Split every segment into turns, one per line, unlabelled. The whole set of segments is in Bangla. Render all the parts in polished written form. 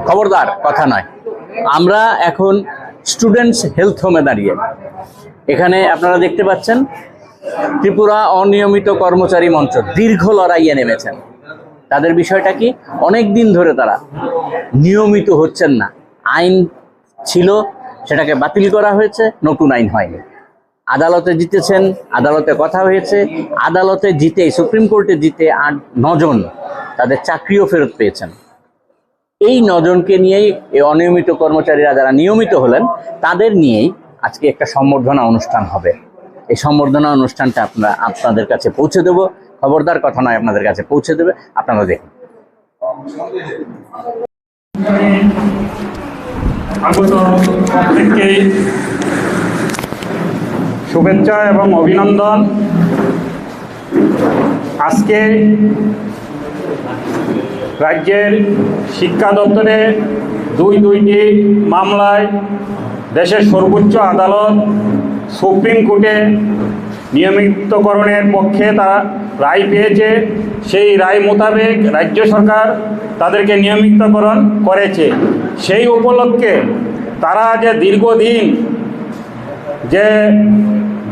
খবরদার, কথা নয়। আমরা এখন স্টুডেন্টস হেলথ হোমে দাঁড়িয়ে। এখানে আপনারা দেখতে পাচ্ছেন ত্রিপুরা অনিয়মিত কর্মচারী মঞ্চ দীর্ঘ লড়াইয়ে নেমেছেন। তাদের বিষয়টা কি, অনেক দিন ধরে তারা নিয়মিত হচ্ছেন না। আইন ছিল, সেটাকে বাতিল করা হয়েছে, নতুন আইন হয়নি। আদালতে জিতেছেন, আদালতে কথা হয়েছে, আদালতে জিতে, সুপ্রিম কোর্টে জিতে 8-9 জন তাদের চাকরিও ফেরত পেয়েছেন। এই 9 জনকে নিয়েই এই অনিয়মিত কর্মচারীরা যারা নিয়মিত হলেন তাদের নিয়েই আজকে একটা সম্বর্ধনা অনুষ্ঠান হবে। এই সম্বর্ধনা অনুষ্ঠানটা আপনাদের কাছে পৌঁছে দেব। খবরদার, কথা নয়, আপনাদের কাছে পৌঁছে দেবে। আপনারা দেখুন।
প্রত্যেককে শুভেচ্ছা এবং অভিনন্দন। আজকে রাজ্যের শিক্ষা দপ্তরে দুইটি মামলায় দেশের সর্বোচ্চ আদালত সুপ্রিম কোর্টে নিয়মিতকরণের পক্ষে তারা রায় পেয়েছে। সেই রায় মোতাবেক রাজ্য সরকার তাদেরকে নিয়মিতকরণ করেছে। সেই উপলক্ষে তারা যে দীর্ঘদিন যে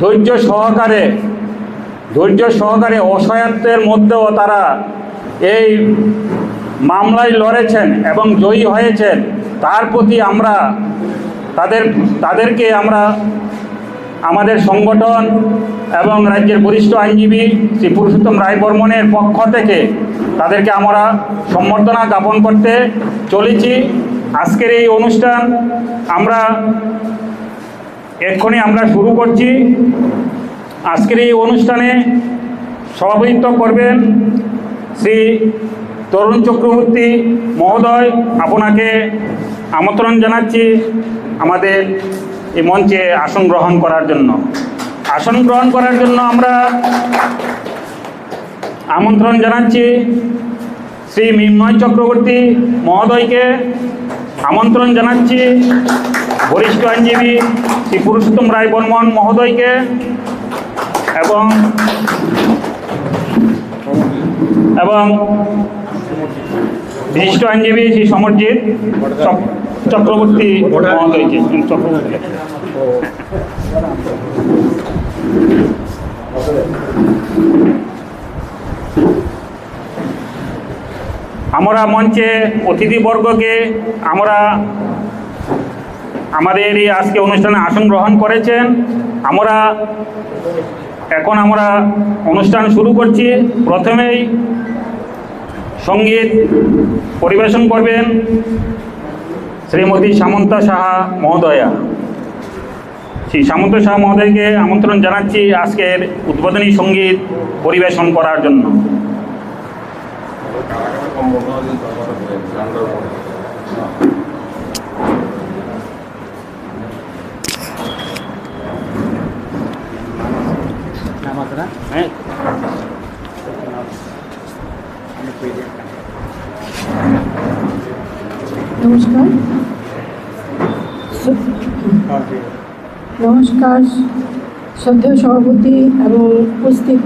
ধৈর্য সহকারে অসহায়ত্বের মধ্যেও তারা এই মামলায় লড়েছেন এবং জয়ী হয়েছেন, তার প্রতি আমরা তাদেরকে আমরা আমাদের সংগঠন এবং রাজ্যের বরিষ্ঠ আইনজীবী শ্রী পুরুষোত্তম রায় বর্মনের পক্ষ থেকে তাদেরকে আমরা সম্বর্ধনা জ্ঞাপন করতে চলেছি। আজকের এই অনুষ্ঠান এক্ষুনি আমরা শুরু করছি। আজকের এই অনুষ্ঠানে সভাপতিত্ব করবেন শ্রী তরুণ চক্রবর্তী মহোদয়। আপনাকে আমন্ত্রণ জানাচ্ছি আমাদের এই মঞ্চে আসন গ্রহণ করার জন্য। আমরা আমন্ত্রণ জানাচ্ছি শ্রী মৃন্ময় চক্রবর্তী মহোদয়কে। আমন্ত্রণ জানাচ্ছি বরিষ্ঠ আইনজীবী শ্রী পুরুষোত্তম রায় বর্মন মহোদয়কে এবং বিশিষ্ট আইনজীবী শ্রী সমরজিৎ চক্রবর্তী মহোদয়কে। আমরা মঞ্চে অতিথিবর্গকে আমাদের এই আজকে অনুষ্ঠানে আসন গ্রহণ করেছেন। এখন আমরা অনুষ্ঠান শুরু করছি। প্রথমেই সঙ্গীত পরিবেশন করবেন শ্রীমতী সামন্ত সাহা মহোদয়া। শ্রী সামন্ত সাহা মহোদয়কে আমন্ত্রণ জানাচ্ছি আজকের উদ্বোধনী সঙ্গীত পরিবেশন করার জন্য।
নমস্কার শ্রদ্ধেয় সভাপতি এবং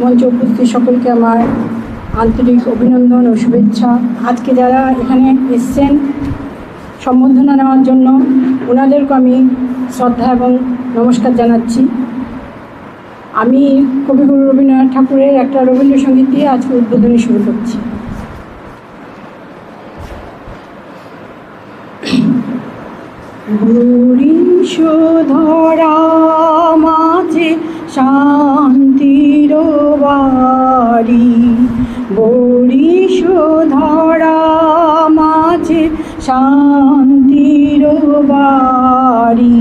মঞ্চে উপস্থিত সকলকে আমার আন্তরিক অভিনন্দন ও শুভেচ্ছা। আজকে যারা এখানে এসছেন সম্বর্ধনা নেওয়ার জন্য, ওনাদেরকে আমি শ্রদ্ধা এবং নমস্কার জানাচ্ছি। আমি কবিগুরু রবীন্দ্রনাথ ঠাকুরের একটা রবীন্দ্রসঙ্গীত দিয়ে আজকে উদ্বোধনী শুরু করছি। বরিশ ধরা মাঝে শান্তির বাড়ি, বরিশ ধরা মাঝে শান্তির বাড়ি,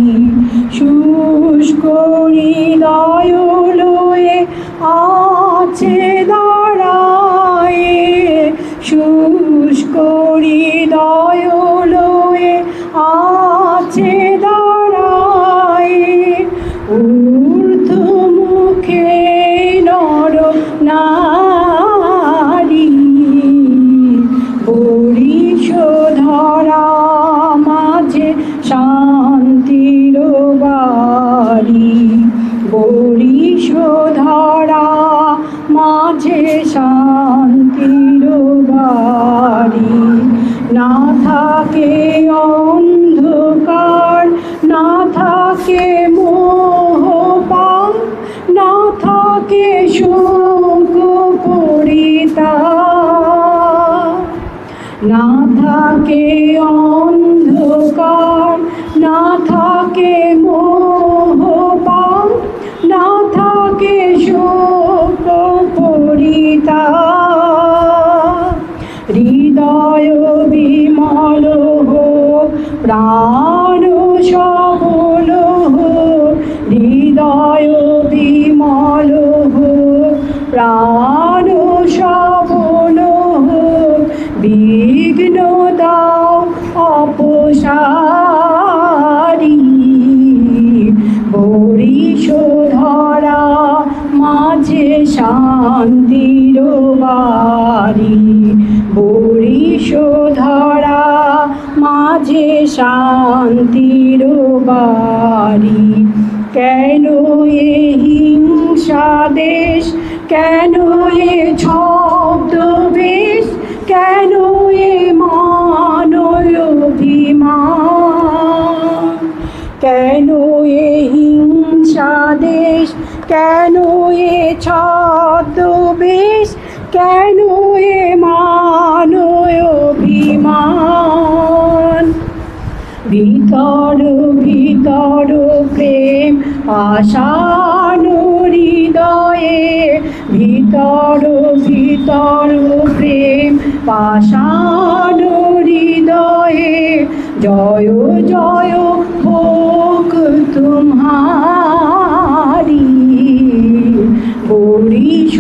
শুষ্ক হৃদয় লয়ে আছে দাঁড়ায়, শুষ্ক হৃদয় লয়ে আছে দাঁড়ায়, ঊর্ধ্ব মুখে নর নারী, বরিশ ধরা মাঝে শান্তির বাড়ি, বরিশ ধরা মাঝে শান্তির বাড়ি, না থাকে না থাকে অন্ধকার, না থাকে মোহপাপ, না থাকে শোক পরিতাপ। হৃদয় বিমল হোক, প্রাণ সবল হোক, হৃদয় বিমল হোক, প্রাণ সবল হোক, বিঘ্ন দাও অপসারি। বরিশ ধরা মাঝে শান্তির বাড়ি, বরিশ ধরা মাঝে শান্তির বাড়ি। কেন এ হিংসা দেশ, কেন এ ছদ্মবেশ, কেন এ মানয় অভিমান, কেন এ হিংসা দেশ, কেন এ ছদ্মবেশ, কেন এ মানয় অভিমান। ভিতর ভিতর প্রেম পাষাণ হৃদয়ে, ভিতর ভিতর প্রেম পাষাণ হৃদয়ে। জয় জয় হোক তোমারি, বরিশ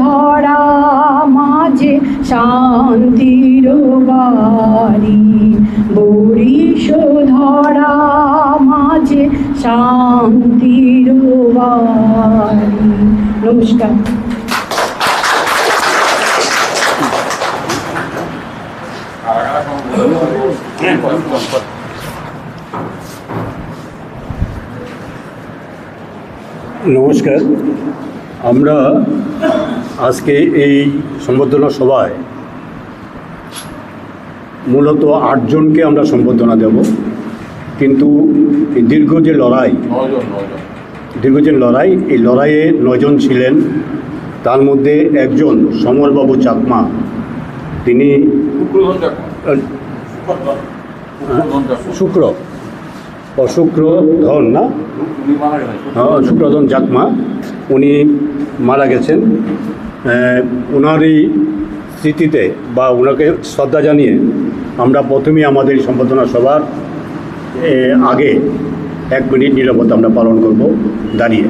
ধরা মাঝে শান্তির বাড়ি, বরিশ ধরা মাঝে শান্তির বাড়ি। নমস্কার।
নমস্কার। আমরা আজকে এই সম্বর্ধনা সভায় মূলত 8 জনকে আমরা সম্বর্ধনা দেব, কিন্তু এই দীর্ঘ যে লড়াই, এই লড়াইয়ে 9 জন ছিলেন। তার মধ্যে একজন সমরবাবু চাকমা, তিনি শুক্রধন না শুক্রধন চাকমা, উনি মারা গেছেন। ওনারই স্মৃতিতে বা ওনাকে শ্রদ্ধা জানিয়ে আমরা প্রথমেই আমাদের এই সম্বর্ধনা সভার আগে 1 মিনিট নীরবতা আমরা পালন করব দাঁড়িয়ে।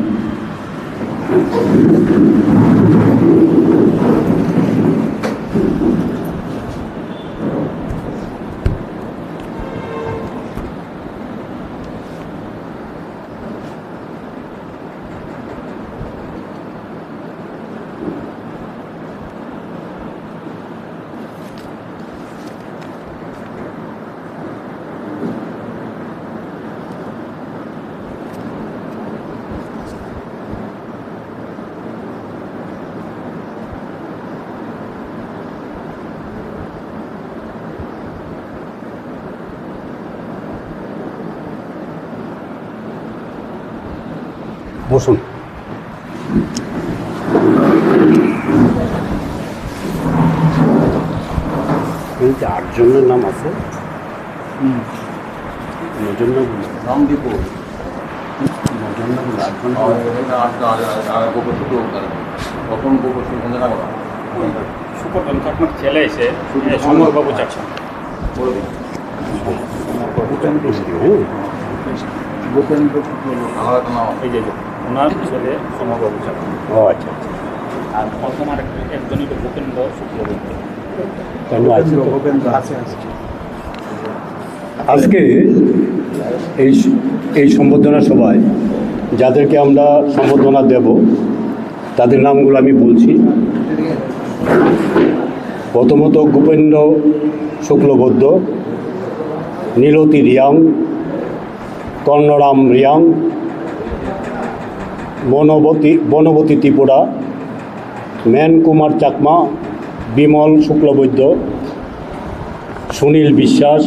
বসুন। এই যে 8 জনের নাম আছে, 9 জন নাম দিব, 9 জন নাম
সুকটন চাকমার ছেলে এসে সমরবাবু চাকমা, এই যে ওনার ছেলে সমরবাবু চাকমা।
ও আচ্ছা আচ্ছা।
আর প্রথমার একজনই তো ভূপেন্দ্র শুক্লবৈদ্য।
আজকে এই সম্বর্ধনা সভায় যাদেরকে আমরা সম্বর্ধনা দেব তাদের নামগুলো আমি বলছি। প্রথমত ভূপেন্দ্র শুক্লবৈদ্য, নীলতী রিয়াং, কর্ণরাম রিয়াং, বনবতী ত্রিপুরা, মেন কুমার চাকমা, বিমল শুক্লবৈদ্য, সুনীল বিশ্বাস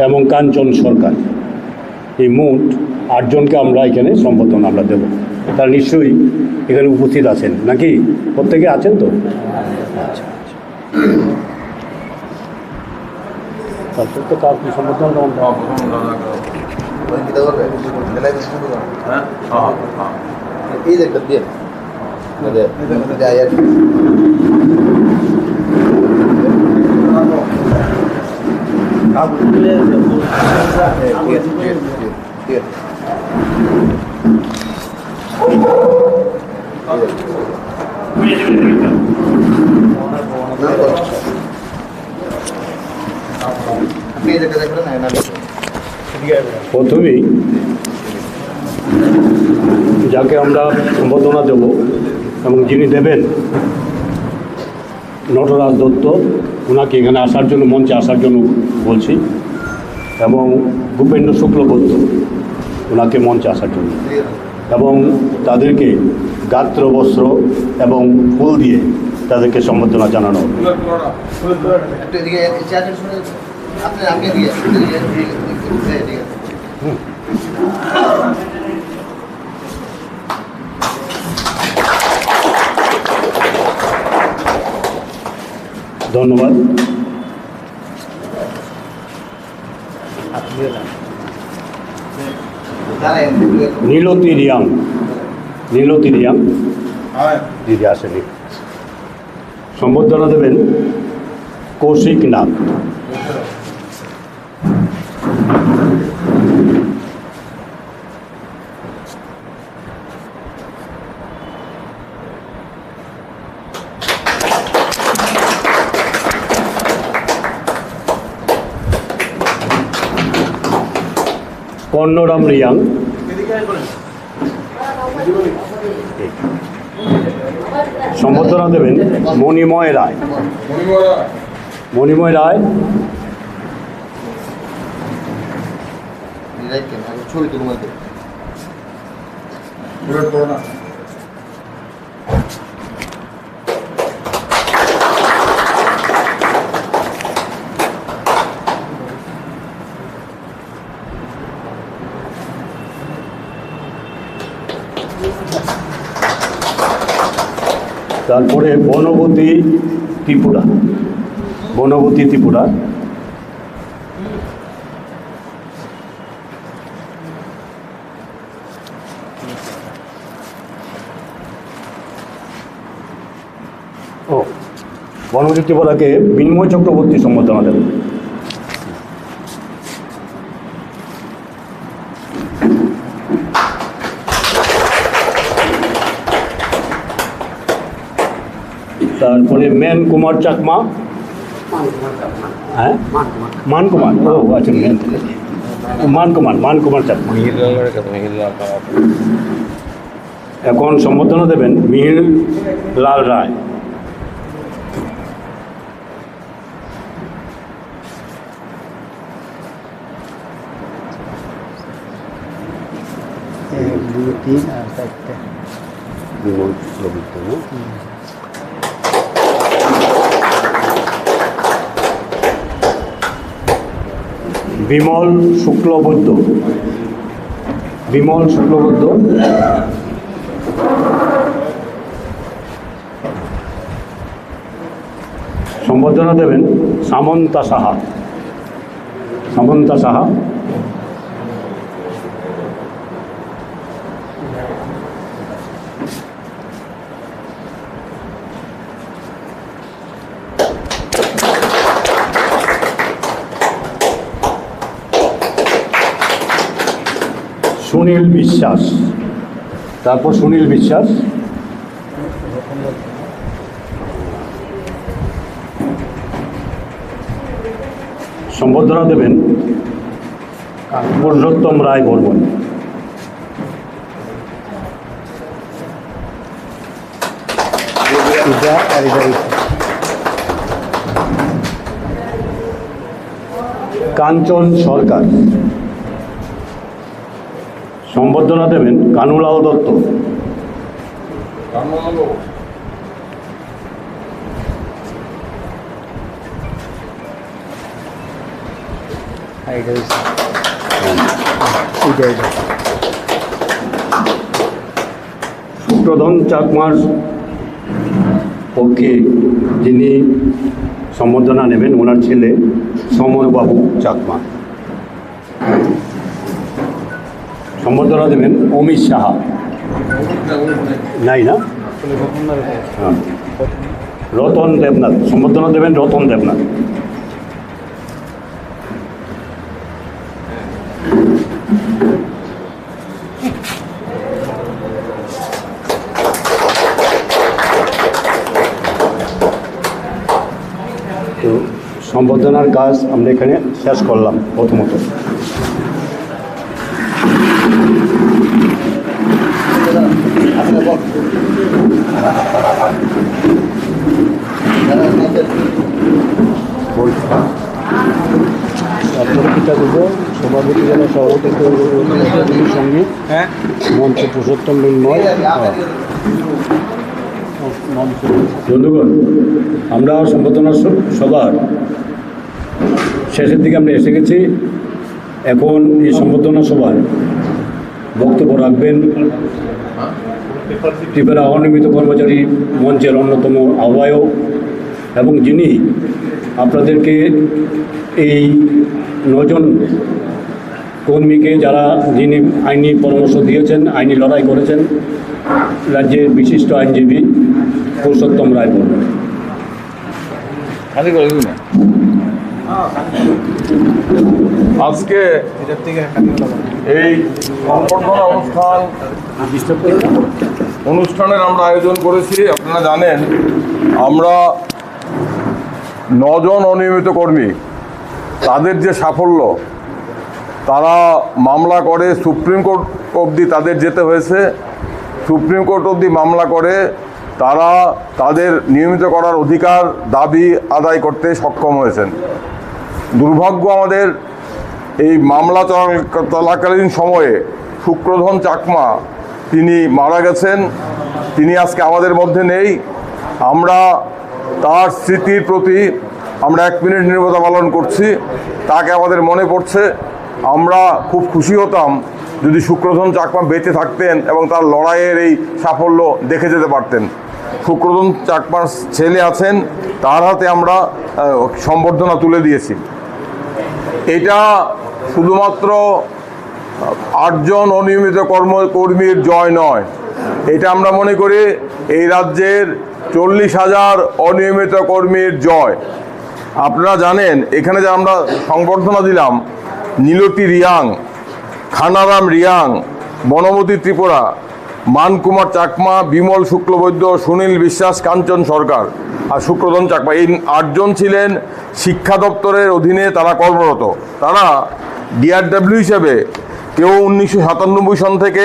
এবং কাঞ্চন সরকার। এই মোট 8 জনকে আমরা এখানে সম্বর্ধনা আমরা দেব। তারা নিশ্চয়ই এখানে উপস্থিত আছেন নাকি? প্রত্যেকে আছেন তো? আচ্ছা। তারপর তো তার কি সম্বোধন
এই যে একটা দিয়ে
প্রথমেই যাকে আমরা সম্বর্ধনা দেব এবং যিনি দেবেন নটরাজ দত্ত, ওনাকে এখানে আসার জন্য, মঞ্চে আসার জন্য বলছি, এবং ভূপেন্দ্র শুক্লবৈদ্য, ওনাকে মঞ্চে আসার জন্য, এবং তাদেরকে গাত্র বস্ত্র এবং ফুল দিয়ে তাদেরকে সম্বর্ধনা জানানো হবে। ধন্যবাদ। নীলতি রিয়াং, নীলতি রিয়াং দিদি আসেনি। সম্বর্ধনা দেবেন কৌশিক নাথ। কর্ণরাম রিয়াং, সম্বর্ধনা দেবেন মণিময় রায়। মণিময় রায়
ছবি তুলুন।
তারপরে বনবতী ত্রিপুরা, বনবতী ত্রিপুরা ও বনবতী ত্রিপুরাকে বিনিময় চক্রবর্তী সম্বোধনা দেবেন। তারপরে ম্যান কুমার চাকমা, হ্যাঁ মান কুমার, ও আচ্ছা মান কুমার চাকমা। এখন সম্বোধনা দেবেন মিহির লাল রায়। বিমল শুক্লবৈদ্য, বিমল শুক্লবৈদ্য। সম্বর্ধনা দেবেন সামন্তা সাহা, সামন্তা সাহা। সুনীল বিশ্বাস, তারপর সুনীল বিশ্বাস। সম্বর্ধনা দেবেন পুরুষোত্তম রায় বর্মন। কাঞ্চন সরকার। সম্বর্ধনা দেবেন কানুলাল দত্ত। সুপ্রধন চাকমার পক্ষে যিনি সম্বর্ধনা নেবেন ওনার ছেলে সমরবাবু চাকমা। সম্বর্ধনা দেবেন অমিত সাহা। নাই না, হ্যাঁ, রতন দেবনাথ। সম্বর্ধনা দেবেন রতন দেবনাথ। তো সম্বর্ধনার কাজ আমরা এখানে শেষ করলাম প্রথমত।
আপনারা দেবো সভাপতি জেলা সভাপতি সঙ্গীত মঞ্চ পুরুষোত্তম মৃন্ময়।
বন্ধুগণ, আমরা সম্বর্ধনা সভার শেষের দিকে আমরা এসে গেছি। এখন এই সম্বর্ধনা সভায় বক্তব্য রাখবেন ত্রিপুরা অনিয়মিত কর্মচারী মঞ্চের অন্যতম আহ্বায়ক এবং যিনি আপনাদেরকে এই 9 জন কর্মীকে যিনি আইনি পরামর্শ দিয়েছেন, আইনি লড়াই করেছেন, রাজ্যের বিশিষ্ট আইনজীবী পুরুষোত্তম রায় বলবেন।
আজকে এই সম্বর্ধনা অনুষ্ঠানের আমরা আয়োজন করেছি। আপনারা জানেন আমরা 9 জন অনিয়মিত কর্মী, তাদের যে সাফল্য, তারা মামলা করে সুপ্রিম কোর্ট অবধি তাদের যেতে হয়েছে। সুপ্রিম কোর্ট অবধি মামলা করে তারা তাদের নিয়মিত করার অধিকার দাবি আদায় করতে সক্ষম হয়েছেন। দুর্ভাগ্য আমাদের এই মামলা চলাকালীন সময়ে শুক্রধন চাকমা তিনি মারা গেছেন। তিনি আজকে আমাদের মধ্যে নেই। আমরা তার স্মৃতির প্রতি আমরা 1 মিনিট নীরবতা পালন করছি। তাকে আমাদের মনে পড়ছে। আমরা খুব খুশি হতাম যদি শুক্রধন চাকমা বেঁচে থাকতেন এবং তার লড়াইয়ের এই সাফল্য দেখে যেতে পারতেন। শুক্রধন চাকমার ছেলে আছেন, তার হাতে আমরা সম্বর্ধনা তুলে দিয়েছি। এটা শুধুমাত্র 8 জন অনিয়মিত কর্মীর জয় নয়, এটা আমরা মনে করি এই রাজ্যের 40,000 অনিয়মিত কর্মীর জয়। আপনারা জানেন এখানে যে আমরা সংবর্ধনা দিলাম, নীলতি রিয়াং, খানারাম রিয়াং, বনমতী ত্রিপুরা, মানকুমার চাকমা, বিমল শুক্লবৈদ্য, সুনীল বিশ্বাস, কাঞ্চন সরকার আর শুক্রধন চাকমা, এই 8 জন ছিলেন শিক্ষা দপ্তরের অধীনে তারা কর্মরত। তারা ডিআরডব্লিউ হিসেবে কেউ 1997 সন থেকে,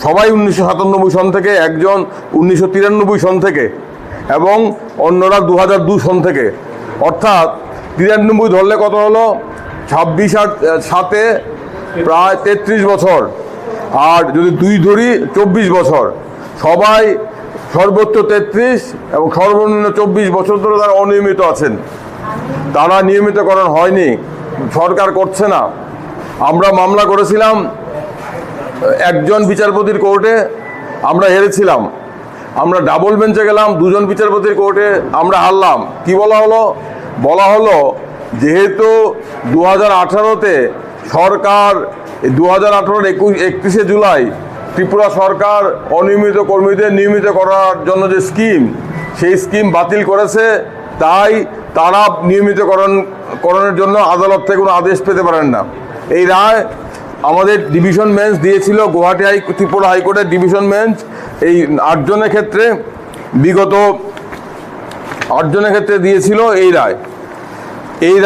সবাই 1997 সন থেকে, একজন 1993 সন থেকে এবং অন্যরা 2002 সন থেকে। অর্থাৎ 93 ধরলে কত হলো, 26 আর 7-এ প্রায় 33 বছর, আর যদি 2 ধরি 24 বছর। সবাই সর্বোচ্চ 33 এবং সর্বনিম্ন 24 বছর ধরে তারা অনিয়মিত আছেন। তারা নিয়মিতকরণ হয়নি, সরকার করছে না। আমরা মামলা করেছিলাম একজন বিচারপতির কোর্টে, আমরা হেরেছিলাম। আমরা ডাবল বেঞ্চে গেলাম, 2 জন বিচারপতির কোর্টে, আমরা হারলাম। কি বলা হলো যেহেতু 2018-তে সরকার 2018-র 31শে জুলাই ত্রিপুরা সরকার অনিয়মিত কর্মীদের নিয়মিত করার জন্য যে স্কিম, সেই স্কিম বাতিল করেছে, তাই তারা নিয়মিতকরণের জন্য আদালত থেকে কোনো আদেশ পেতে পারেন না। এই রায় আমাদের ডিভিশন বেঞ্চ দিয়েছিল, গুয়াহাটি ত্রিপুরা হাইকোর্টের ডিভিশন বেঞ্চ। এই 8 জনের ক্ষেত্রে বিগত 8 জনের ক্ষেত্রে দিয়েছিল এই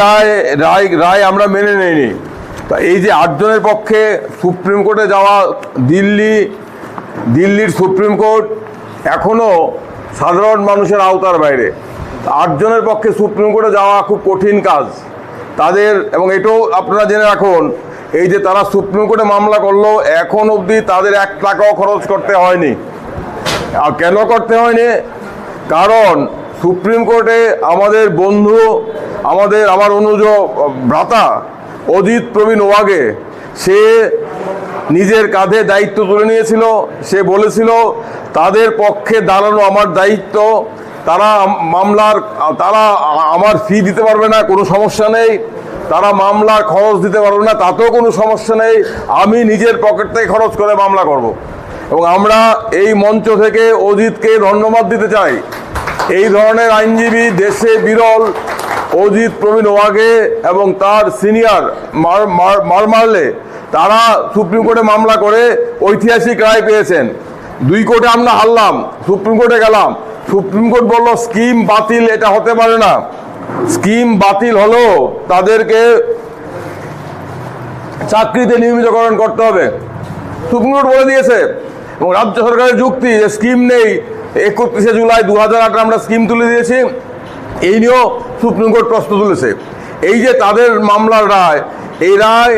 রায় আমরা মেনে নিইনি। তা এই যে 8 জনের পক্ষে সুপ্রিম কোর্টে যাওয়া, দিল্লির সুপ্রিম কোর্ট এখনও সাধারণ মানুষের আওতার বাইরে। 8 জনের পক্ষে সুপ্রিম কোর্টে যাওয়া খুব কঠিন কাজ তাদের। এবং এটাও আপনারা জেনে রাখুন, এই যে তারা সুপ্রিম কোর্টে মামলা করলো, এখন অবধি তাদের 1 টাকাও খরচ করতে হয়নি। আর কেন করতে হয়নি? কারণ সুপ্রিম কোর্টে আমাদের বন্ধু, আমার অনুজ ভ্রাতা অজিত প্রবীণ ওয়াগে, সে নিজের কাঁধে দায়িত্ব তুলে নিয়েছিল। সে বলেছিল তাদের পক্ষে দাঁড়ানো আমার দায়িত্ব, তারা আমার ফি দিতে পারবে না, কোনো সমস্যা নেই। তারা মামলার খরচ দিতে পারবে না, তাতেও কোনো সমস্যা নেই। আমি নিজের পকেট থেকে খরচ করে মামলা করব। এবং আমরা এই মঞ্চ থেকে অজিতকে ধন্যবাদ দিতে চাই। এই ধরনের আইনজীবী দেশে বিরল। অজিত প্রবীণ ওয়াগে এবং তার সিনিয়র মারমারলে তারা সুপ্রিম কোর্টে মামলা করে ঐতিহাসিক রায় পেয়েছেন। 2 কোর্টে আমরা হারলাম, সুপ্রিম কোর্টে গেলাম। সুপ্রিম কোর্ট বলল স্কিম বাতিল, এটা হতে পারে না। স্কিম বাতিল হলো তাদেরকে চাকরিতে নিয়মিতকরণ করতে হবে, সুপ্রিম কোর্ট বলে দিয়েছে। এবং রাজ্য সরকারের যুক্তি যে স্কিম নেই, 31শে জুলাই 2008 আমরা স্কিম তুলে দিয়েছি, এই নিয়েও সুপ্রিম কোর্ট প্রশ্ন তুলেছে। এই যে তাদের মামলার রায়, এই রায়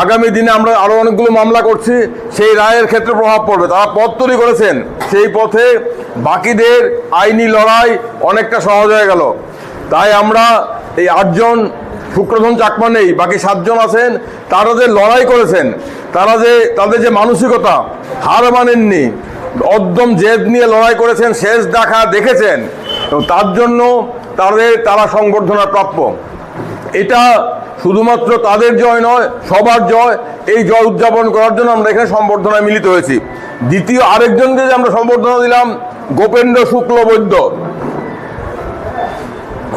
আগামী দিনে আমরা আরও অনেকগুলো মামলা করছি, সেই রায়ের ক্ষেত্রে প্রভাব পড়বে। তারা পথ তৈরি করেছেন, সেই পথে বাকিদের আইনি লড়াই অনেকটা সহজ হয়ে গেল। তাই আমরা এই 8 জন, শুক্রধন চাকমা নেই, বাকি 7 জন আছেন, তারা যে লড়াই করেছেন, তাদের যে মানসিকতা, হার মানেননি, অদ্যম জেদ নিয়ে লড়াই করেছেন, শেষ দেখা দেখেছেন, এবং তার জন্য তারা সংবর্ধনা প্রাপ্য। এটা শুধুমাত্র তাদের জয় নয়, সবার জয়। এই জয় উদযাপন করার জন্য আমরা এখানে সংবর্ধনায় মিলিত হয়েছি। দ্বিতীয় আরেকজনকে যে আমরা সংবর্ধনা দিলাম, গোপেন্দ্র শুক্ল বৈদ্য।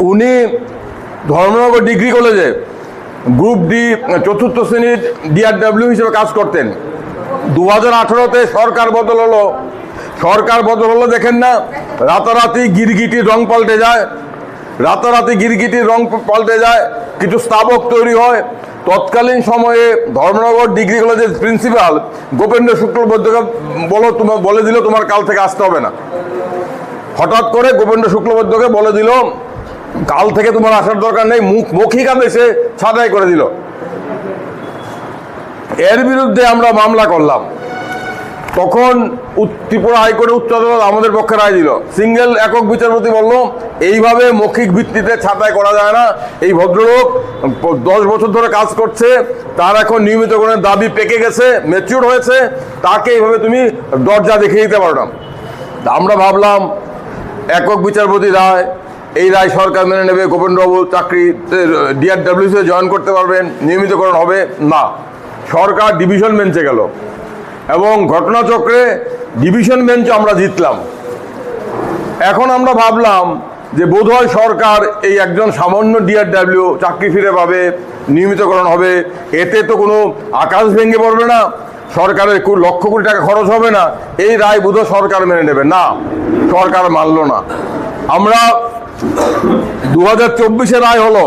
উনি ধর্মনগর ডিগ্রি কলেজে গ্রুপ ডি 4র্থ শ্রেণীর DRW হিসেবে কাজ করতেন। 2018-তে সরকার বদল হলো, দেখেন না, রাতারাতি গিরগিটির রং পাল্টে যায়, কিছু স্থাবক তৈরি হয়। তৎকালীন সময়ে ধর্মনগর ডিগ্রি কলেজের প্রিন্সিপাল গোপেন্দ্র শুক্ল বৈদ্যকে বলে দিল তোমার কাল থেকে আসতে হবে না। হঠাৎ করে গোপেন্দ্র শুক্ল বৈদ্যকে বলে দিল কাল থেকে তোমার আসার দরকার নেই, মৌখিক আদেশে ছাঁটাই করে দিল। এর বিরুদ্ধে আমরা মামলা করলাম। তখন ত্রিপুরা হাইকোর্টে উচ্চ আদালত আমাদের পক্ষে রায় দিল। সিঙ্গেল একক বিচারপতি বলল এইভাবে মৌখিক ভিত্তিতে ছাঁটাই করা যায় না। এই ভদ্রলোক 10 বছর ধরে কাজ করছে, তার এখন নিয়মিতকরণের দাবি পেকে গেছে, ম্যাচিউর হয়েছে, তাকে এইভাবে তুমি দরজা দেখিয়ে দিতে পারো না। আমরা ভাবলাম একক বিচারপতি রায়, এই রায় সরকার মেনে নেবে, গোপেন্দ্রবাবু চাকরিতে DRWতে জয়েন করতে পারবেন, নিয়মিতকরণ হবে না। সরকার ডিভিশন বেঞ্চে গেল এবং ঘটনাচক্রে ডিভিশন বেঞ্চে আমরা জিতলাম। এখন আমরা ভাবলাম যে বোধহয় সরকার এই একজন সামান্য DRW চাকরি ফিরে পাবে, নিয়মিতকরণ হবে, এতে তো কোনো আকাশ ভেঙে পড়বে না, সরকারের লক্ষ কোটি টাকা খরচ হবে না, এই রায় বোধহয় সরকার মেনে নেবে না। সরকার মানল না। আমরা 2024-এ রায় হলো,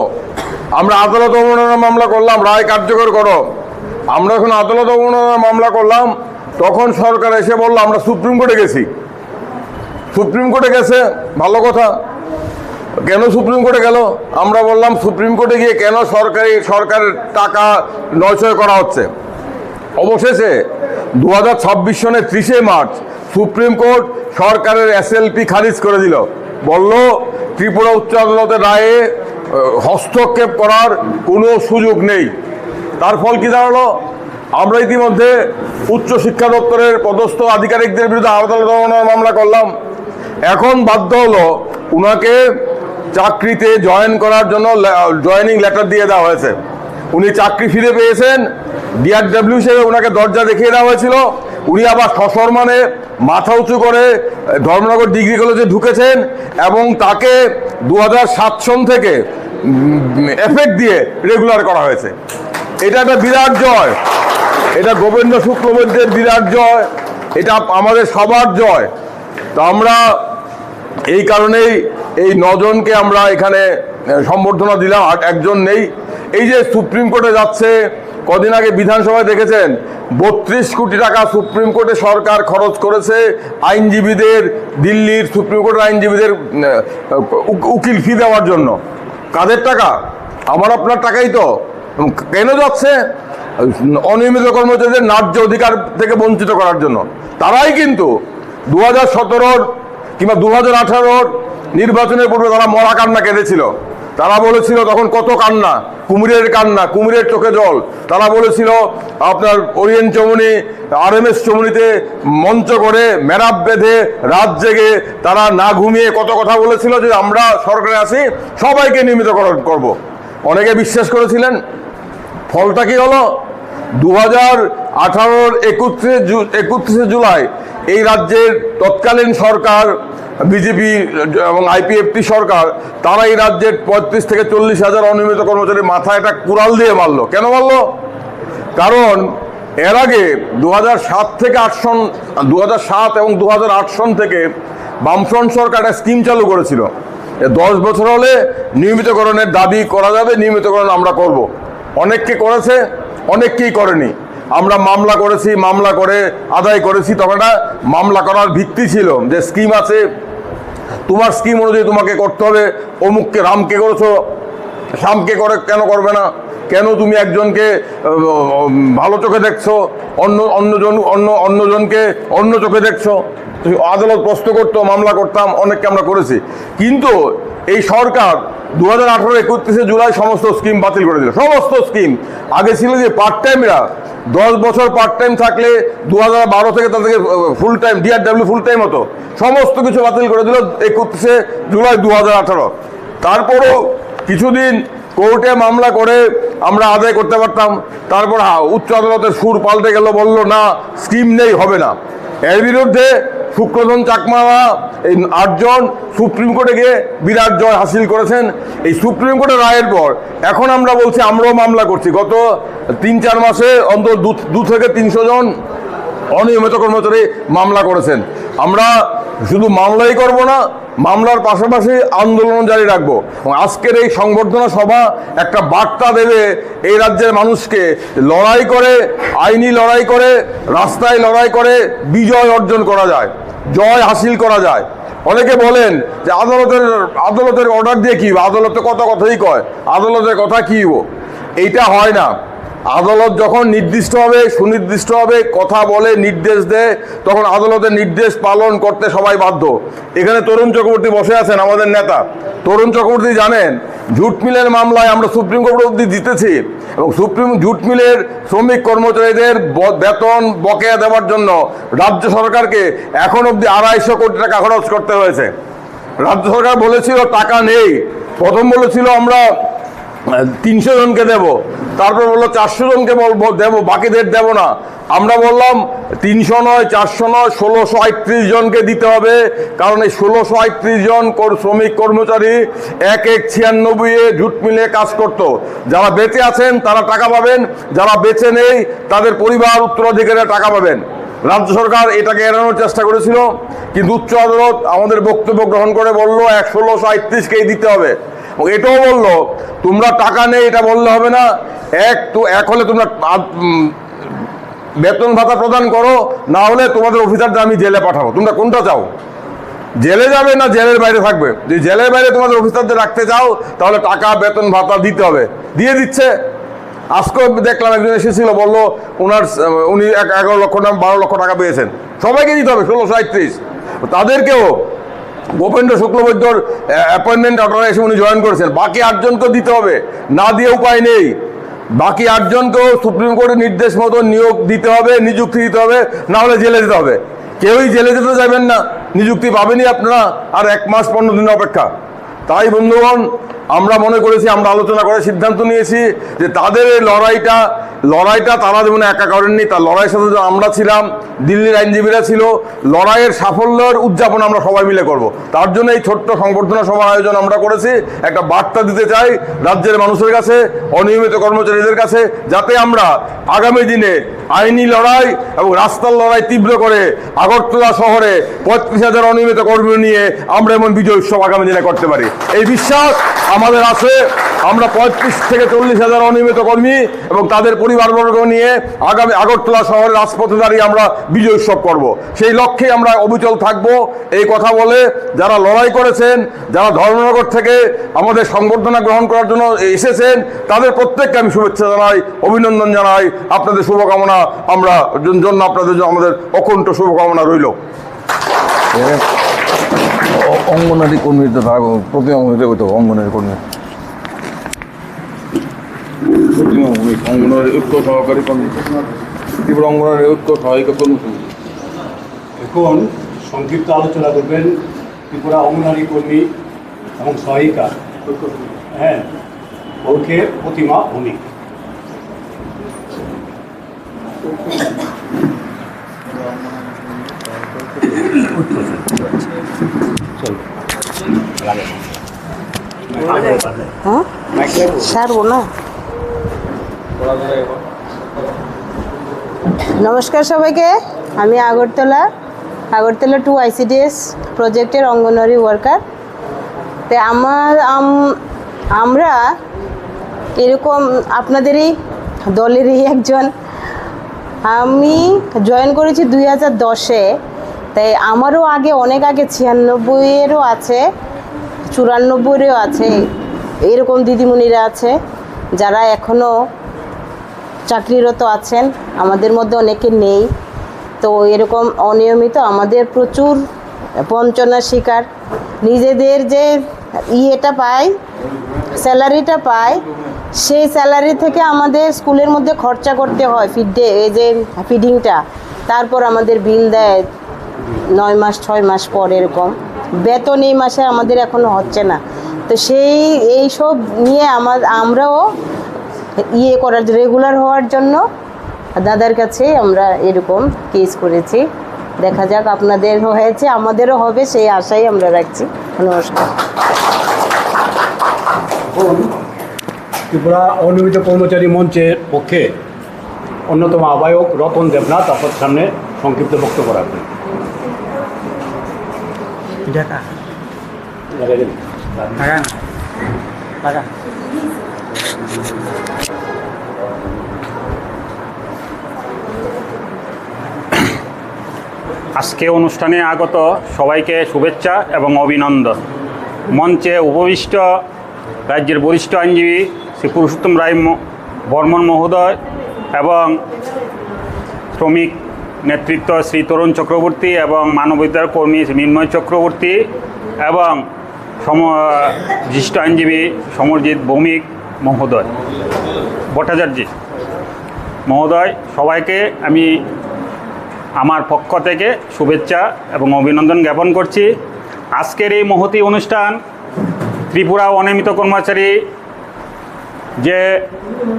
আমরা আদালত অবমাননা মামলা করলাম, রায় কার্যকর করো। আমরা এখন আদালত অবমাননা মামলা করলাম, তখন সরকার এসে বললো আমরা সুপ্রিম কোর্টে গেছি। সুপ্রিম কোর্টে গেছে, ভালো কথা। কেন সুপ্রিম কোর্টে গেল? আমরা বললাম সুপ্রিম কোর্টে গিয়ে কেন সরকারের টাকা নয়ছয় করা হচ্ছে। অবশেষে 2026 সনের 30শে মার্চ সুপ্রিম কোর্ট সরকারের SLP খারিজ করে দিল। বলল ত্রিপুরা উচ্চ আদালতের রায়ে হস্তক্ষেপ করার কোনো সুযোগ নেই। তার ফল কি দাঁড়ালো? আমরা ইতিমধ্যে উচ্চ শিক্ষা দপ্তরের পদস্থ আধিকারিকদের বিরুদ্ধে আদালত মামলা করলাম। এখন বাধ্য হলো উনাকে চাকরিতে জয়েন করার জন্য জয়েনিং লেটার দিয়ে দেওয়া হয়েছে। উনি চাকরি ফিরে পেয়েছেন, DRW হিসেবে ওনাকে দরজা দেখিয়ে দেওয়া হয়েছিল। উনি আবার সসম্মানে মাথা উঁচু করে ধর্মনগর ডিগ্রি কলেজে ঢুকেছেন এবং তাকে 2007 সন থেকে এফেক্ট দিয়ে রেগুলার করা হয়েছে। এটা একটা বিরাট জয়, এটা গোবিন্দ শুক্লবৈদ্যের বিরাট জয়, এটা আমাদের সবার জয়। তো আমরা এই কারণেই এই 9 জনকে আমরা এখানে সম্বর্ধনা দিলাম, আর একজন নেই। এই যে সুপ্রিম কোর্টে যাচ্ছে, কদিন আগে বিধানসভায় দেখেছেন 32 কোটি টাকা সুপ্রিম কোর্টে সরকার খরচ করেছে আইনজীবীদের, দিল্লির সুপ্রিম কোর্টের আইনজীবীদের উকিল ফি দেওয়ার জন্য। কাদের টাকা? আমার আপনার টাকাই তো। কেন যাচ্ছে? অনিয়মিত কর্মচারীদের ন্যায্য অধিকার থেকে বঞ্চিত করার জন্য। তারাই কিন্তু 2017 কিংবা 2018 নির্বাচনের পূর্বে তারা মরা কান্না কেঁদেছিল। তারা বলেছিল তখন কত কান্না, কুমিরের কান্না, কুমিরের চোখে জল। তারা বলেছিল আপনার ওরিয়েন্ট চমুনি, RMS চমুনিতে মঞ্চ করে মেরাব বেঁধে রাত জেগে তারা না ঘুমিয়ে কত কথা বলেছিল যে আমরা সরকারে আসি সবাইকে নিয়মিতকরণ করব। অনেকে বিশ্বাস করেছিলেন। ফলটা কি হলো? 2018 31 জুলাই এই রাজ্যের তৎকালীন সরকার, বিজেপি এবং IPFT সরকার, তারা এই রাজ্যের 35 থেকে 40 হাজার অনিয়মিত কর্মচারী মাথায় একটা কুড়াল দিয়ে মারলো। কেন মারলো? কারণ এর আগে 2007 থেকে 8 সন 2007 এবং 2008 সন থেকে বামফ্রন্ট সরকার একটা স্কিম চালু করেছিল, 10 বছর হলে নিয়মিতকরণের দাবি করা যাবে, নিয়মিতকরণ আমরা করব। অনেককে করেছে, অনেককেই করেনি। আমরা মামলা করেছি, মামলা করে আদায় করেছি। তখন একটা মামলা করার ভিত্তি ছিল যে স্কিম আছে, তোমার স্কিম অনুযায়ী তোমাকে করতে হবে। অমুককে, রামকে করেছো, শ্যামকে করে কেন করবে না? কেন তুমি একজনকে ভালো চোখে দেখছো, অন্যজনকে অন্য চোখে দেখছো? আদালত প্রশ্ন করতো, মামলা করতাম, অনেককে আমরা করেছি। কিন্তু এই সরকার 2018 31 জুলাই সমস্ত স্কিম বাতিল করে দিল। সমস্ত স্কিম। আগে ছিল যে পার্ট টাইমরা 10 বছর পার্ট টাইম থাকলে 2012 থেকে তাদেরকে full time, DRW full time হতো। সমস্ত কিছু বাতিল করে দিল 31 জুলাই 2018। তারপরও কিছুদিন কোর্টে মামলা করে আমরা আদায় করতে পারতাম। তারপর উচ্চ আদালতের সুর পাল্টে গেল, বলল না স্কিম নেই, হবে না। এর বিরুদ্ধে শুক্রধন চাকমারা এই 8 জন সুপ্রিম কোর্টে গিয়ে বিরাট জয় হাসিল করেছেন। এই সুপ্রিম কোর্টের রায়ের পর এখন আমরা বলছি, আমরাও মামলা করছি। গত 3-4 মাসে অন্তত 2 থেকে 300 জন অনিয়মিত কর্মচারী মামলা করেছেন। আমরা শুধু মামলাই করব না, মামলার পাশাপাশি আন্দোলন জারি রাখবো। আজকের এই সংবর্ধনা সভা একটা বার্তা দেবে এই রাজ্যের মানুষকে, লড়াই করে, আইনি লড়াই করে, রাস্তায় লড়াই করে বিজয় অর্জন করা যায়, জয় হাসিল করা যায়। অনেকে বলেন যে আদালতের অর্ডার দিয়ে কি, আদালতে কত কথাই কয়, আদালতের কথা কি এইটা হয় না। আদালত যখন নির্দিষ্টভাবে সুনির্দিষ্টভাবে কথা বলে, নির্দেশ দেয়, তখন আদালতের নির্দেশ পালন করতে সবাই বাধ্য। এখানে তরুণ চক্রবর্তী বসে আছেন, আমাদের নেতা। তরুণ চক্রবর্তী জানেন জুট মিলের মামলায় আমরা সুপ্রিম কোর্ট অবধি জিতেছি, এবং জুট মিলের শ্রমিক কর্মচারীদের বেতন বকেয়া দেওয়ার জন্য রাজ্য সরকারকে এখন অবধি 250 কোটি টাকা খরচ করতে হয়েছে। রাজ্য সরকার বলেছিল টাকা নেই, প্রথম বলেছিল আমরা 300 জনকে দেব, তারপর বললো 400 জনকে দেব, বাকিদের দেব না। আমরা বললাম 300 নয়, 400 নয়, 1638 জনকে দিতে হবে। কারণ এই 1638 জন শ্রমিক কর্মচারী 1196 জুট মিলে কাজ করত। যারা বেঁচে আছেন তারা টাকা পাবেন, যারা বেঁচে নেই তাদের পরিবার উত্তরাধিকারীরা টাকা পাবেন। রাজ্য সরকার এটাকে এড়ানোর চেষ্টা করেছিল, কিন্তু উচ্চ আদালত আমাদের বক্তব্য গ্রহণ করে বললো 1638কেই দিতে হবে। এটাও বললো তোমরা টাকা নেই এটা বললে হবে না, এক হলে তোমরা বেতন ভাতা প্রদান করো, না হলে তোমাদের অফিসারদের আমি জেলে পাঠাবো। তোমরা কোনটা চাও? জেলে যাবে না জেলের বাইরে থাকবে? যদি জেলের বাইরে তোমাদের অফিসারদের রাখতে চাও তাহলে টাকা, বেতন ভাতা দিতে হবে। দিয়ে দিচ্ছে। আজকে দেখলাম একজন এসেছিল, বললো উনি 11 লক্ষ না 12 লক্ষ টাকা পেয়েছেন। সবাইকে দিতে হবে 1638। তাদেরকেও গোপেন্দ্র শুক্লবৈদ্যর অ্যাপয়েন্টমেন্ট অর্ডারে এসে উনি জয়েন করেছেন। বাকি 8 জনকেও দিতে হবে, না দিয়ে উপায় নেই। বাকি 8 জনকেও সুপ্রিম কোর্টের নির্দেশ মতো নিয়োগ দিতে হবে, নিযুক্তি দিতে হবে, না হলে জেলে দিতে হবে। কেউই জেলে যেতে যাবেন না, নিযুক্তি পাবেনই আপনারা। আর 1 মাস 15 দিন অপেক্ষা। তাই বন্ধুগণ, আমরা মনে করেছি, আমরা আলোচনা করে সিদ্ধান্ত নিয়েছি যে তাদের এই লড়াইটা তারা যেমন একা করেননি, তার লড়াইয়ের সাথে আমরা ছিলাম, দিল্লির আইনজীবীরা ছিল। লড়াইয়ের সাফল্যের উদযাপন আমরা সবাই মিলে করব। তার জন্য এই ছোট্ট সংবর্ধনা সভার আয়োজন আমরা করেছি। একটা বার্তা দিতে চাই রাজ্যের মানুষের কাছে, অনিয়মিত কর্মচারীদের কাছে, যাতে আমরা আগামী দিনে আইনি লড়াই এবং রাস্তার লড়াই তীব্র করে আগরতলা শহরে 35,000 অনিয়মিত কর্মী নিয়ে আমরা এমন বিজয় উৎসব আগামী দিনে করতে পারি। এই বিশ্বাস আমাদের আছে। আমরা 35 থেকে 40,000 অনিয়মিত কর্মী এবং তাদের পরিবারবর্গ নিয়ে আগামী আগরতলা শহরের রাজপথে দাঁড়িয়ে আমরা বিজয় উৎসব করব। সেই লক্ষ্যে আমরা অবিচল থাকব। এই কথা বলে যারা লড়াই করেছেন, যারা ধর্মনগর থেকে আমাদের সংবর্ধনা গ্রহণ করার জন্য এসেছেন, তাদের প্রত্যেককে আমি শুভেচ্ছা জানাই, অভিনন্দন জানাই। আপনাদের শুভকামনা আমরা জন্য আপনাদের জন্য আমাদের অকুণ্ঠ শুভকামনা রইল। অঙ্গনারী কর্মীদের প্রতি অঙ্গনারী কর্মী প্রতিমা ভৌমিক, অঙ্গনওয়াড়ি ঐক্য সহকারী কর্মসূচি, ত্রিপুরা অঙ্গনওয়াড়ি ঐক্য সহায়িকা কর্মসূচি।
এখন সংক্ষিপ্ত আলোচনা করবেন ত্রিপুরা অঙ্গনওয়াড়ি কর্মী এবং সহায়িকা, হ্যাঁ, ওকে প্রতিমা ভৌমিক।
সারবো না। নমস্কার সবাইকে, আমি আগরতলা 2 ICDS প্রজেক্টের অঙ্গনওয়াড়ি ওয়ার্কার। তো আমরা এরকম আপনাদেরই দলেরই একজন। আমি জয়েন করেছি 2010-এ। তাই আমারও আগে অনেক আগে 96-এরও আছে, 94-এরও আছে, এরকম দিদিমণিরা আছে যারা এখনও চাকরিরত আছেন, আমাদের মধ্যে অনেকে নেই। তো এরকম অনিয়মিত আমাদের প্রচুর বঞ্চনার শিকার। নিজেদের যে ইয়েটা পায়, স্যালারিটা পায়, সেই স্যালারি থেকে আমাদের স্কুলের মধ্যে খরচা করতে হয় এই যে ফিডিংটা। তারপর আমাদের বিল দেয় 9 মাস 6 মাস পর, এরকম বেতন এই মাসে আমাদের এখনও হচ্ছে না। তো এইসব নিয়ে আমরাও রেগুলার হওয়ার জন্য দাদার কাছে আমরা এরকম কেস করেছি। দেখা যাক, আপনাদের হয়েছে, আমাদেরও হবে, সেই আশাই আমরা রাখছি। নমস্কার।
ত্রিপুরা অনিয়মিত কর্মচারী মঞ্চের পক্ষে অন্যতম আহ্বায়ক রতন দেবনাথ আপনার সামনে সংক্ষিপ্ত বক্তব্য রাখবেন।
আজকে অনুষ্ঠানে আগত সবাইকে শুভেচ্ছা এবং অভিনন্দন। মঞ্চে উপবিষ্ট রাজ্যের বরিষ্ঠ আইনজীবী শ্রী পুরুষোত্তম রায় বর্মন মহোদয় এবং শ্রমিক নেতৃত্ব শ্রী তরুণ চক্রবর্তী এবং মানবাধিকার কর্মী শ্রী মৃন্ময় চক্রবর্তী এবং জ্যেষ্ঠ আইনজীবী সমরজিৎ ভৌমিক মহোদয়, ভট্টাচার্য মহোদয়, সবাইকে আমি আমার পক্ষ থেকে শুভেচ্ছা এবং অভিনন্দন জ্ঞাপন করছি। আজকের এই মহতী অনুষ্ঠান ত্রিপুরা অনিয়মিত কর্মচারী যে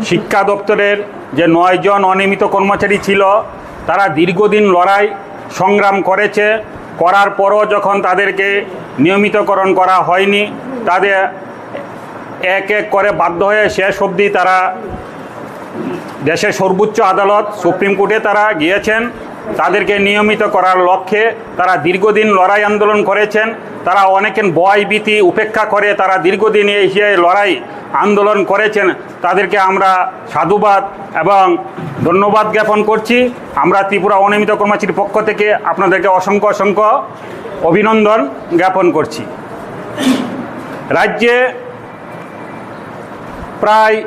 শিক্ষা দপ্তরের যে 9 জন অনিয়মিত কর্মচারী ছিল, তারা দীর্ঘদিন লড়াই সংগ্রাম করার পরও যখন তাদেরকে নিয়মিতকরণ করা হয়নি, তাদের এক এক করে বাধ্য হয়ে শেষ অবধি তারা দেশের সর্বোচ্চ আদালত সুপ্রিম কোর্টে তারা গিয়েছেন। তাদেরকে নিয়মিত করার লক্ষ্যে তারা দীর্ঘদিন লড়াই আন্দোলন করেছেন। তারা অনেকের ভয় ভীতি উপেক্ষা করে তারা দীর্ঘদিন এই লড়াই আন্দোলন করেছেন। তাদেরকে আমরা সাধুবাদ এবং ধন্যবাদ জ্ঞাপন করছি। আমরা ত্রিপুরা অনিয়মিত কর্মচারীর পক্ষ থেকে আপনাদেরকে অসংখ্য অভিনন্দন জ্ঞাপন করছি। রাজ্যে প্রায়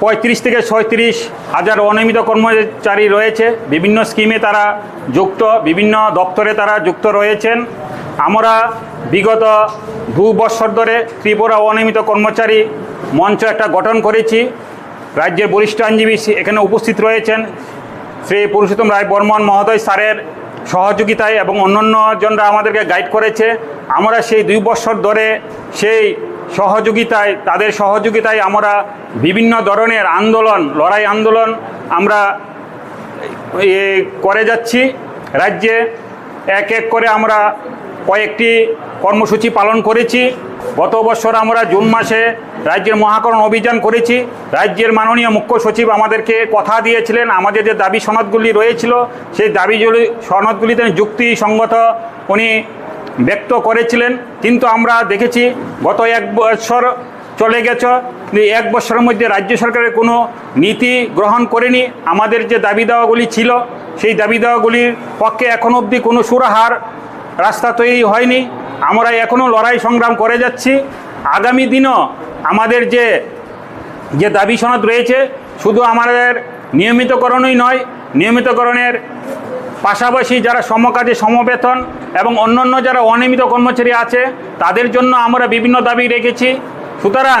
35 থেকে 36 হাজার অনিয়মিত কর্মচারী রয়েছে। বিভিন্ন স্কিমে তারা যুক্ত, বিভিন্ন দপ্তরে তারা যুক্ত রয়েছেন। আমরা বিগত 2 বছর ধরে ত্রিপুরা অনিয়মিত কর্মচারী মঞ্চ একটা গঠন করেছি। রাজ্যের বরিষ্ঠ আইনজীবী এখানে উপস্থিত রয়েছেন, শ্রী পুরুষোত্তম রায় বর্মন মহোদয় স্যারের সহযোগিতায় এবং অন্যান্য জনরা আমাদেরকে গাইড করেছে। আমরা সেই 2 বছর ধরে তাদের সহযোগিতায় আমরা বিভিন্ন ধরনের লড়াই আন্দোলন আমরা করে যাচ্ছি। রাজ্যে এক এক করে আমরা কয়েকটি কর্মসূচি পালন করেছি। গত বছর আমরা জুন মাসে রাজ্যের মহাকরণ অভিযান করেছি। রাজ্যের মাননীয় মুখ্য সচিব আমাদেরকে কথা দিয়েছিলেন, আমাদের যে দাবি সনদগুলি রয়েছিল সেই দাবি সনদগুলিতে যুক্তিসঙ্গত উনি ব্যক্ত করেছিলেন। কিন্তু আমরা দেখেছি গত 1 বছর চলে গেছে, 1 বছরের মধ্যে রাজ্য সরকারের কোনো নীতি গ্রহণ করেনি। আমাদের যে দাবি দাওয়াগুলি ছিল সেই দাবি দাওয়াগুলির পক্ষে এখনও অবধি কোনো সুরাহার রাস্তা তৈরি হয়নি। আমরা এখনও লড়াই সংগ্রাম করে যাচ্ছি। আগামী দিনও আমাদের যে দাবি সনদ রয়েছে, শুধু আমাদের নিয়মিতকরণই নয়, নিয়মিতকরণের পাশাপাশি যারা সমকাজে সমবেতন এবং অন্যান্য যারা অনিয়মিত কর্মচারী আছে তাদের জন্য আমরা বিভিন্ন দাবি রেখেছি। সুতরাং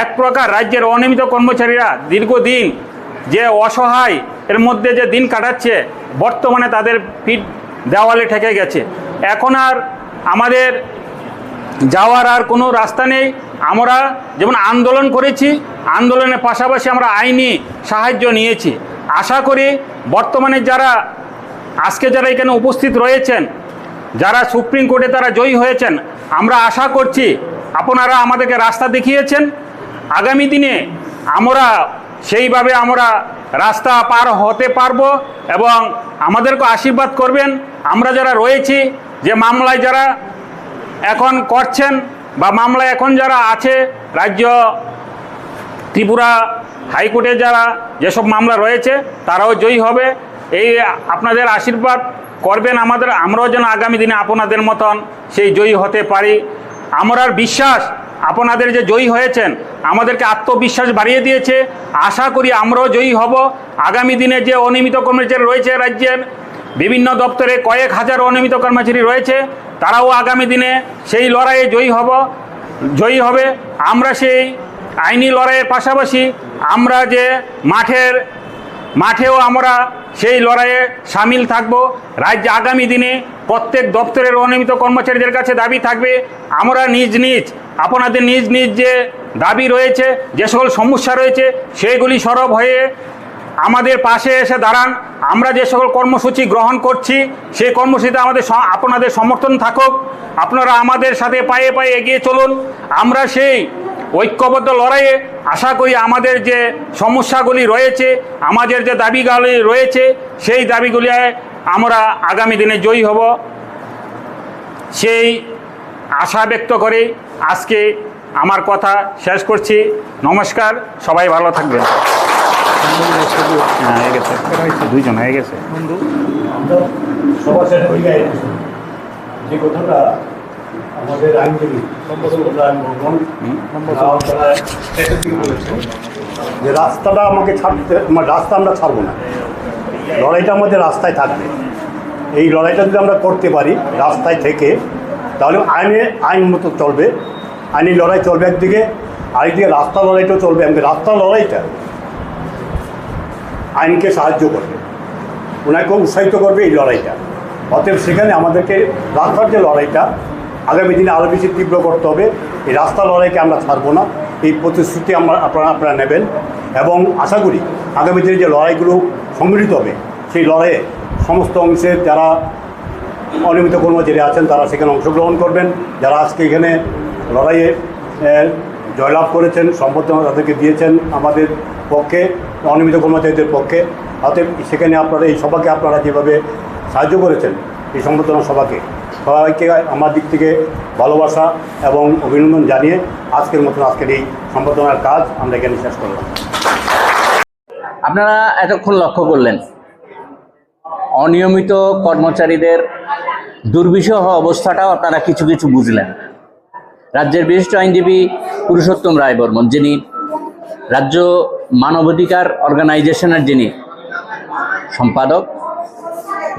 এক প্রকার রাজ্যের অনিয়মিত কর্মচারীরা দীর্ঘদিন যে অসহায় এর মধ্যে যে দিন কাটাচ্ছে, বর্তমানে তাদের পিঠ দেওয়ালে ঠেকে গেছে। এখন আর আমাদের যাওয়ার আর কোনো রাস্তা নেই। আমরা যেমন আন্দোলন করেছি, আন্দোলনের পাশাপাশি আমরা আইনি সাহায্য নিয়েছি। আশা করি বর্তমানে আজকে যারা এখানে উপস্থিত রয়েছেন, যারা সুপ্রিম কোর্টে তারা জয়ী হয়েছেন, আমরা আশা করছি আপনারা আমাদেরকে রাস্তা দেখিয়েছেন, আগামী দিনে আমরা সেইভাবে আমরা রাস্তা পার হতে পারবো এবং আমাদেরকে আশীর্বাদ করবেন। আমরা যারা রয়েছি, যে মামলায় যারা এখন করছেন বা মামলায় এখন যারা আছে, রাজ্য ত্রিপুরা হাইকোর্টে যারা যেসব মামলা রয়েছে তারাও জয়ী হবে। এই আপনাদের আশীর্বাদ করবেন আমরাও যেন আগামী দিনে আপনাদের মতন সেই জয়ী হতে পারি। আমরার বিশ্বাস আপনাদের যে জয়ী হয়েছেন আমাদেরকে আত্মবিশ্বাস বাড়িয়ে দিয়েছে। আশা করি আমরাও জয়ী হব। আগামী দিনে যে অনিয়মিত কর্মচারী রয়েছে, রাজ্যের বিভিন্ন দপ্তরে কয়েক হাজার অনিয়মিত কর্মচারী রয়েছে, তারাও আগামী দিনে সেই লড়াইয়ে জয়ী হবে। আমরা সেই আইনি লড়াইয়ের পাশাপাশি আমরা যে মাঠেও আমরা সেই লড়াইয়ে সামিল থাকব। রাজ্য আগামী দিনে প্রত্যেক দপ্তরের অনিয়মিত কর্মচারীদের কাছে দাবি থাকবে, আমরা আপনাদের নিজ নিজ যে দাবি রয়েছে, যে সকল সমস্যা রয়েছে, সেগুলি সরব হয়ে আমাদের পাশে এসে দাঁড়ান। আমরা যে সকল কর্মসূচি গ্রহণ করছি সেই কর্মসূচিতে আপনাদের সমর্থন থাকুক। আপনারা আমাদের সাথে পায়ে পায়ে এগিয়ে চলুন। আমরা সেই ঐক্যবদ্ধ লড়াইয়ে আশা করি আমাদের যে সমস্যাগুলি রয়েছে, আমাদের যে দাবিগুলি রয়েছে, সেই দাবিগুলি আমরা আগামী দিনে জয়ী হব, সেই আশা ব্যক্ত করে আজকে আমার কথা শেষ করছি। নমস্কার, সবাই ভালো থাকবেন। দুইজন হয়ে গেছে।
যে কথাটা আমাদের আইনজীবী যে রাস্তাটা আমাকে রাস্তা আমরা ছাড়বো না, লড়াইটা আমাদের রাস্তায় থাকবে। এই লড়াইটা যদি আমরা করতে পারি রাস্তায় থেকে, তাহলে আইন মতো চলবে, আইনি লড়াই চলবে একদিকে, আরেকদিকে রাস্তা লড়াইটাও চলবে। আমাদের রাস্তা লড়াইটা আইনকে সাহায্য করবে, ওনাকে উৎসাহিত করবে এই লড়াইটা। অতএব সেখানে আমাদেরকে রাস্তার যে লড়াইটা আগামী দিনে আরও বেশি তীব্র করতে হবে। এই রাস্তা লড়াইকে আমরা ছাড়বো না, এই প্রতিশ্রুতি আপনারা নেবেন। এবং আশা করি আগামী দিনে যে লড়াইগুলো সংগঠিত হবে, সেই লড়াইয়ে সমস্ত অংশের যারা অনিয়মিত কর্মচারী আছেন তারা সেখানে অংশগ্রহণ করবেন। যারা আজকে এখানে লড়াইয়ে জয়লাভ করেছেন, সম্বর্ধনা তাদেরকে দিয়েছেন আমাদের পক্ষে, অনিয়মিত কর্মচারীদের পক্ষে। অতএব সেখানে এই সভাকে আপনারা যেভাবে সাহায্য করেছেন, এই সম্বর্ধনা সভাকে সবাইকে আমার দিক থেকে ভালোবাসা এবং অভিনন্দন জানিয়ে আজকের এই সম্বর্ধনার কাজ আমরা এখানে শেষ করলাম।
আপনারা এতক্ষণ লক্ষ্য করলেন অনিয়মিত কর্মচারীদের দুর্বিষহ অবস্থাটাও আপনারা কিছু কিছু বুঝলেন। রাজ্যের বিশিষ্ট আইনজীবী পুরুষোত্তম রায় বর্মন, যিনি রাজ্য মানবাধিকার অর্গানাইজেশনের যিনি সম্পাদক,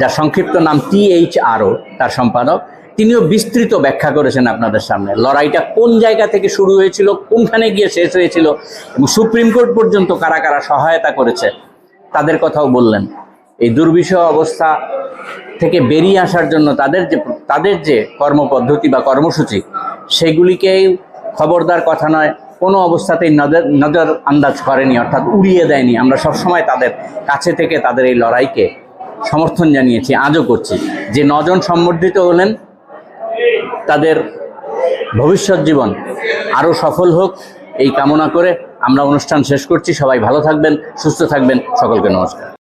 যার সংক্ষিপ্ত নাম THRO, তার সম্পাদক, তিনিও বিস্তৃত ব্যাখ্যা করেছেন আপনাদের সামনে। লড়াইটা কোন জায়গা থেকে শুরু হয়েছিল, কোনখানে গিয়ে শেষ হয়েছিল এবং সুপ্রিম কোর্ট পর্যন্ত কারা কারা সহায়তা করেছে তাদের কথাও বললেন। এই দুর্বিষহ অবস্থা থেকে বেরিয়ে আসার জন্য তাদের যে কর্মপদ্ধতি বা কর্মসূচি, সেগুলিকেই খবরদার কথা নয়, কোনো অবস্থাতেই নজর আন্দাজ করেনি, অর্থাৎ উড়িয়ে দেয়নি। আমরা সবসময় তাদের কাছে থেকে তাদের এই লড়াইকে সমর্থন জানিয়েছি, আজও করছি। যে 9 জন সম্বর্ধিত হলেন, তাদের ভবিষ্যৎ জীবন আরও সফল হোক এই কামনা করে আমরা অনুষ্ঠান শেষ করছি। সবাই ভালো থাকবেন, সুস্থ থাকবেন। সকলকে নমস্কার।